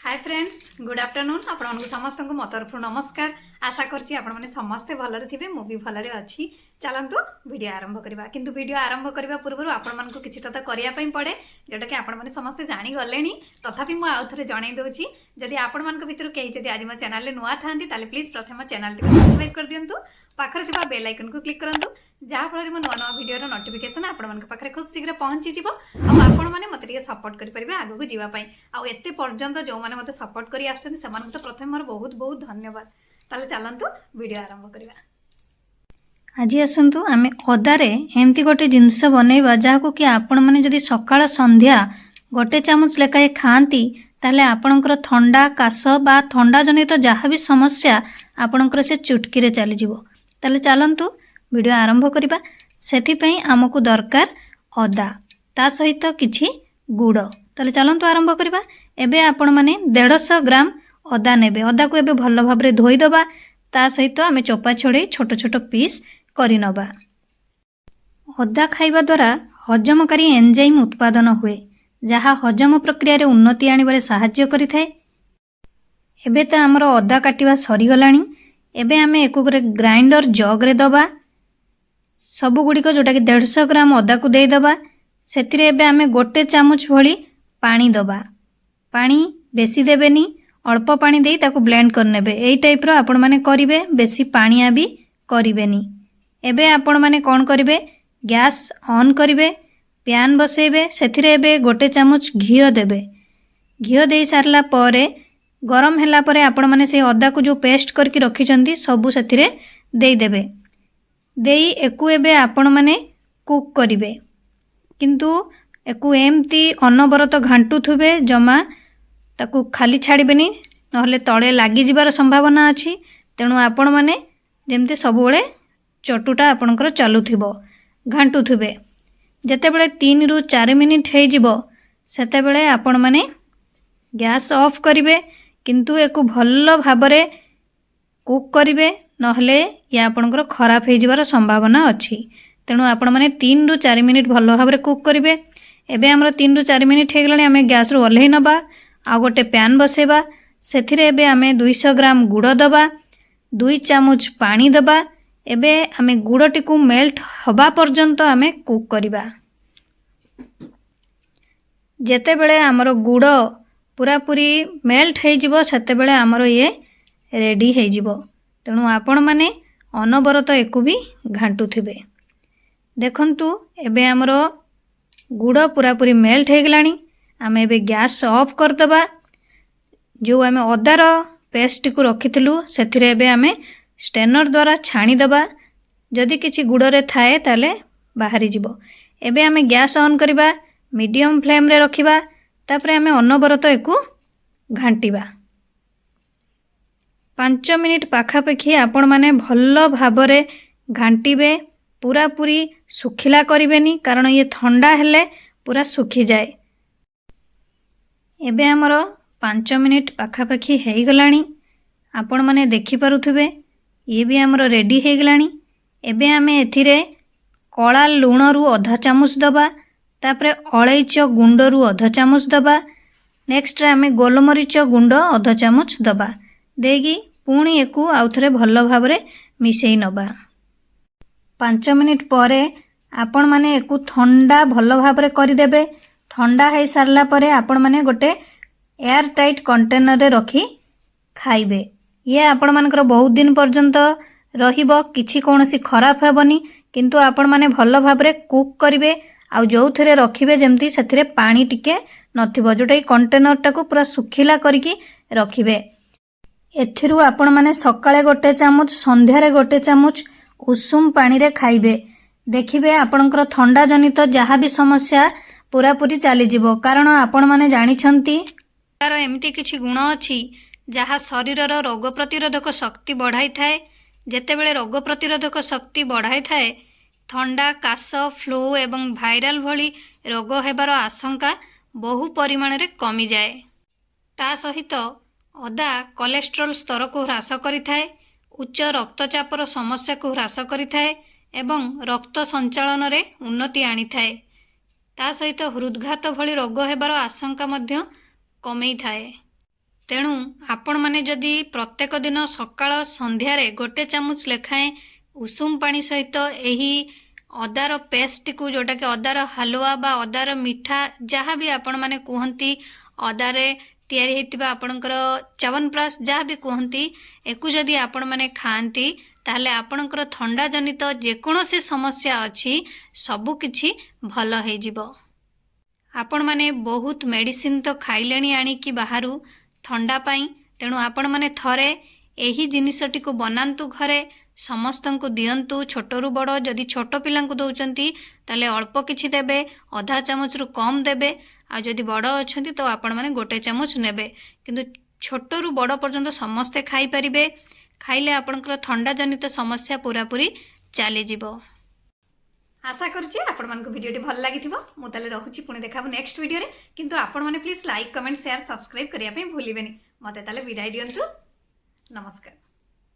Hi friends good afternoon आपण समस्त को मो तरफ नमस्कार। आशा करछि आपण माने समस्ते भलरे थिबे मु भी भलरे अछि। चलंतु वीडियो आरंभ करबा किंतु वीडियो आरंभ करबा पूर्व आपण मानको किछिटा त करिया पई पड़े जोटा कि आपण माने समस्ते जानि गलेनी। तथापि मु आउ थरे जणाई दोछि जदि आपण मानको भितर केही जदि आज मो चैनल ले नुआ थांती ताले प्लीज प्रथम चैनल टिक सब्सक्राइब कर दियंतु, पाखरे थिबा बेल आइकन को क्लिक करंतु जहा फଳରେ मो नवा नवा वीडियो रो नोटिफिकेशन आपण मानक पाखरे खूब शीघ्र पहुंची जिवो आ आपण माने मते टिके सपोर्ट करि परिबे आगु को जीवा पई। आ एते पर्यंत जो माने मते सपोर्ट करी आछन समान तो प्रथम मोर बहुत बहुत धन्यवाद। ताले चलंतु वीडियो आरंभ करबा। आज आसतु आम अदारे एमती गोटे जिनस बनइबा जहाँ कि आपण मैंने जदि सकाळ संध्या गोटे चामच लेखाएं खाती ताले आपणकर थंडा काश बा थंडा जनित जहाँ भी समस्या आपणकर से चुटकी चली जिवो। ताले चलंतु वीडियो आरंभ करबा। सेथिपई आमको दरकार अदा ता सहित किछि गुड़। ताले चलंतु आरंभ करबा। एबे आपण माने 150 ग्राम अदा नेबे। अदा को एबे भल भाबरे धोई दबा, ता सहित आमे चोपा छोड़े छोट छोट पीस करि नबा। अदा खाइबा द्वारा हजमकारी एंजाइम उत्पादन हुए जहाँ हजम प्रक्रिया रे उन्नति आनिबारे सहाय्य करिथाए। एबे त हमर अदा काटिबा सरी गलानी। एबे आमे एको ग्राइंडर जग रे दबा सबु गुडी को जोटा कि 150 ग्राम अदा को दे दबा। सेथिरे एबे आमे गोटे चामच भली पानी दबा। पानी बेसी देबेनी, अल्प पानी देई ताको ब्लेंड करनेबे। एई टाइप रो आपण माने करिवे, बेसी पानिया भी करिवेनी। एबे आपण माने कोन करिवे, गैस ऑन करिवे, पैन बसेबे, सेथिरे एबे गोटे चामच घियो देबे। घियो देई सारला परे गरम हैला परे आपण माने से अदा को जो पेस्ट करके रखिचंती सबु सेथिरे देई देबे। देई एकु एबे आपण माने कुक करिवे, किंतु एकु एमती अनबरत घांटू थुबे, जमा ताकू खाली छाड़बेनी नहले तळे लागी जिबार संभावना अछि। तेणु आपण माने जेमते सबुबेले चटुटा आपणकर चालुथिबो, घांटुथिबे। जेतेबेले 3 रु 4 मिनिट हे जिवो सेतेबेले आपण माने गैस ऑफ करिवे, किंतु एकु भल्ल भाबरे कुक करिवे नहले या आपणकर खराब हे जिबार संभावना अछि। तेणु आपण माने 3 रु 4 मिनिट भल्ल भाबरे कुक करिवे। एबे हमर 3 रु 4 मिनिट हे गलानी। आमे गैस रु ओल्हेइ नबा, आ गोटे पैन बसेबा। सेथिरे एबे आमे 200 ग्राम गुड़ दबा, 2 चामच पानी दबा। एबे आमे गुड़टी को मेल्ट हबा पर्यंत आमे कुक करिबा। जेते बेले हमर गुड़ पूरा पूरी मेल्ट हे जिवो सेते बेले हमर ये रेडी हे जिवो। तेणु आपण माने अनबरत एकु भी घांटू थिबे। देखंतु एबे हमर गुड़ पूरा पूरी मेल्ट हे गलानी। आमे एबे गैस ऑफ कर दबा। जो आमे अदार पेस्ट को रखिथिलु सेथिरे एबे आमे स्टेनर द्वारा छाणी दबा। जदि किछि गुड़ रे थाए ताले बाहरी जिवो। एबे आमे गैस ऑन करिबा, मीडियम फ्लेम रे रखिबा। तापरे आमे अनबरत एकु घांटीबा। 5 मिनिट पाखापाखि आपण माने भल्ल भाबरे घांटीबे। पूरा पूरी सुखिला करिवेनी, कारण ये ठंडा हेले पूरा सुखी जाए। एबे हमर 5 मिनिट पाखापाखि हेई गलानी। आपण माने देखि पारुथिबे ये भी हमर रेडी हे गलानी। एबे आमे एथिरे कला लूण रु आधा चामच दबा, तापरे अलैच गुंड रु आधा चामच दबा। नेक्स्ट आमे गोलमरीच गुंड आधा चामच दबा। देगी पुणी एकु आउथरे भल्ल भाबरे मिसेई नबा। 5 मिनिट परे आपण माने एकु ठंडा भल्ल भाबरे करि देबे। ठंडा हे सारला परे आपण माने गोटे एयर टाइट कंटेनर रे रखी खाइबे। ये आपण मानकर बहुत दिन पर्यंत रहिबो, किछि कोनोसी खराब हेबनी। किंतु आपण माने भल्ल भाबरे कुक करिवे, आ जो थरे रखिबे जेमती सेथिरे पानी टिके नथिबो, जोटा कंटेनर टाको पूरा सुखिला करके रखिबे। एथिरु आपण माने सकाळे गोटे चामच, संध्यारे गोटे चामच उषुम पानी रे खाइबे। देखिबे आपणकर ठंडा जनित जहाँ भी समस्या पूरा पूरी चली जिवो। कारण आपण माने जानि छंती तार एमिति किछि गुण अछि जहाँ शरीरर रोग प्रतिरोधक शक्ति बढ़ाई थाए। जेतेबेले रोग प्रतिरोधक शक्ति बढ़ाई थाए, ठंडा काश फ्लू एवं भाइराल भली रोग हेबार आशंका बहु परिमाण रे कमी जाए। ता सहित अदा कोलेस्ट्रोल स्तर को ह्रास करिथाए, उच्च रक्तचापर समस्या को ह्रास करिथाए एवं रक्त संचालन रे उन्नति आनिथाए। ता सहित हृदघात भली रोग हेबार आशंका मध्य कमेई थाए। ତେଣୁ ଆପଣମାନେ ଯଦି ପ୍ରତ୍ୟେକ ଦିନ ସକାଳ ସନ୍ଧ୍ୟାରେ ଗୋଟେ ଚାମଚ ଲେଖାଏଁ ଉଷୁମ ପାଣି ସହିତ ଏହି ଅଦାର ପେଷ୍ଟଟିକୁ, ଯେଉଁଟାକି ଅଦାର ହାଲୁଆ ବା ଅଦାର ମିଠା ଯାହା ବି ଆପଣମାନେ କୁହନ୍ତି, ଅଦାରେ ତିଆରି ହୋଇଥିବା ଆପଣଙ୍କର ଚ୍ୟବନପ୍ରାଶ ଯାହା ବି କୁହନ୍ତି, ଏକୁ ଯଦି ଆପଣମାନେ ଖାଆନ୍ତି ତାହେଲେ ଆପଣଙ୍କର ଥଣ୍ଡା ଜନିତ ଯେକୌଣସି ସମସ୍ୟା ଅଛି ସବୁ କିଛି ଭଲ ହେଇଯିବ। ଆପଣମାନେ ବହୁତ ମେଡ଼ିସିନ ତ ଖାଇଲେଣି ଆଣିକି ବାହାରୁ ଥଣ୍ଡା ପାଇଁ, ତେଣୁ ଆପଣମାନେ ଥରେ ଏହି ଜିନିଷଟିକୁ ବନାନ୍ତୁ ଘରେ, ସମସ୍ତଙ୍କୁ ଦିଅନ୍ତୁ, ଛୋଟରୁ ବଡ଼। ଯଦି ଛୋଟ ପିଲାଙ୍କୁ ଦେଉଛନ୍ତି ତାହେଲେ ଅଳ୍ପ କିଛି ଦେବେ, ଅଧା ଚାମଚରୁ କମ୍ ଦେବେ, ଆଉ ଯଦି ବଡ଼ ଅଛନ୍ତି ତ ଆପଣମାନେ ଗୋଟେ ଚାମଚ ନେବେ। କିନ୍ତୁ ଛୋଟରୁ ବଡ଼ ପର୍ଯ୍ୟନ୍ତ ସମସ୍ତେ ଖାଇପାରିବେ। ଖାଇଲେ ଆପଣଙ୍କର ଥଣ୍ଡା ଜନିତ ସମସ୍ୟା ପୁରାପୁରି ଚାଲିଯିବ। आशा करुच्ची आपको भिडियोटी भल लगी ମୁଁ ତାହେଲେ ରହୁଛି, ପୁଣି ଦେଖାବୁ ନେକ୍ସଟ ଭିडियोରେ। କିନ୍ତୁ ଆପଣମାନେ please like comment share subscribe କରିବା ପାଇଁ ଭୁଲିବେନି। ମୋତେ ତାହେଲେ ବିଦାୟ ଦିଅନ୍ତୁ। ନମସ୍କାର।